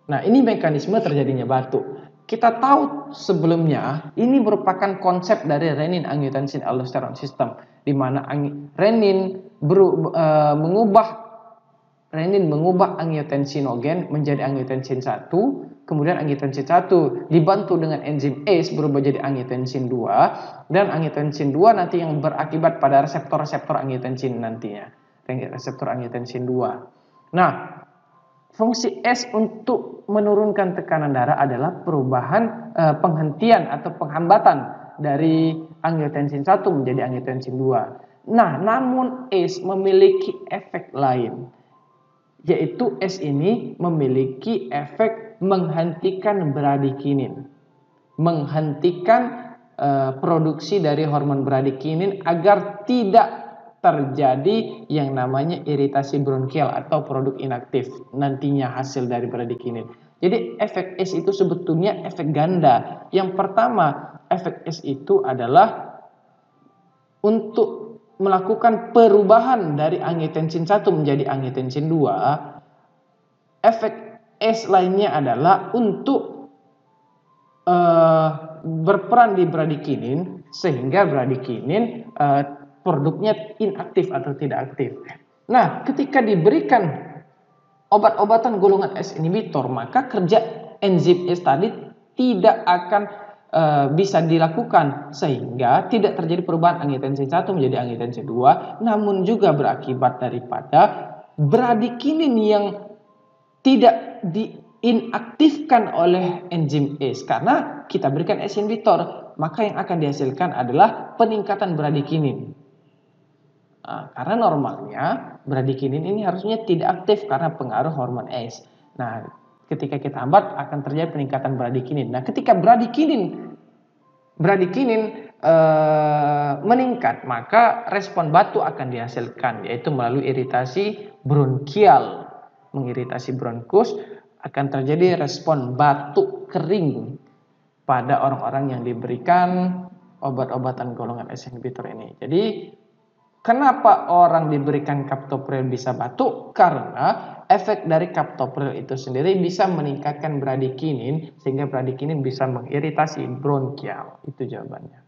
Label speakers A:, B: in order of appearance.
A: Nah, ini mekanisme terjadinya batuk. Kita tahu sebelumnya ini merupakan konsep dari renin-angiotensin-aldosteron system, di mana renin mengubah angiotensinogen menjadi angiotensin 1, kemudian angiotensin 1 dibantu dengan enzim ACE berubah jadi angiotensin 2, dan angiotensin 2 nanti yang berakibat pada reseptor-reseptor angiotensin nantinya, reseptor angiotensin 2. Nah, fungsi S untuk menurunkan tekanan darah adalah perubahan penghentian atau penghambatan dari angiotensin 1 menjadi angiotensin 2. Nah, namun S memiliki efek lain, yaitu S ini memiliki efek menghentikan bradikinin, menghentikan produksi dari hormon bradikinin agar tidak terjadi yang namanya iritasi bronkial atau produk inaktif nantinya hasil dari bradikinin. Jadi efek S itu sebetulnya efek ganda. Yang pertama, efek S itu adalah untuk melakukan perubahan dari angiotensin 1 menjadi angiotensin 2. Efek S lainnya adalah untuk berperan di bradikinin sehingga bradikinin produknya inaktif atau tidak aktif. Nah, ketika diberikan obat-obatan golongan S inhibitor, maka kerja enzim S tadi tidak akan bisa dilakukan, sehingga tidak terjadi perubahan angiotensin 1 menjadi angiotensin 2, namun juga berakibat daripada bradikinin yang tidak diinaktifkan oleh enzim ACE. Karena kita berikan ACE inhibitor, maka yang akan dihasilkan adalah peningkatan bradikinin. Nah, karena normalnya bradikinin ini harusnya tidak aktif karena pengaruh hormon ACE. Nah, ketika kita hambat akan terjadi peningkatan bradikinin. Nah, ketika bradikinin meningkat, maka respon batuk akan dihasilkan, yaitu melalui iritasi bronkial, mengiritasi bronkus, akan terjadi respon batuk kering pada orang-orang yang diberikan obat-obatan golongan S inhibitor ini. Jadi kenapa orang diberikan captopril bisa batuk? Karena efek dari captopril itu sendiri bisa meningkatkan bradikinin, sehingga bradikinin bisa mengiritasi bronkial. Itu jawabannya.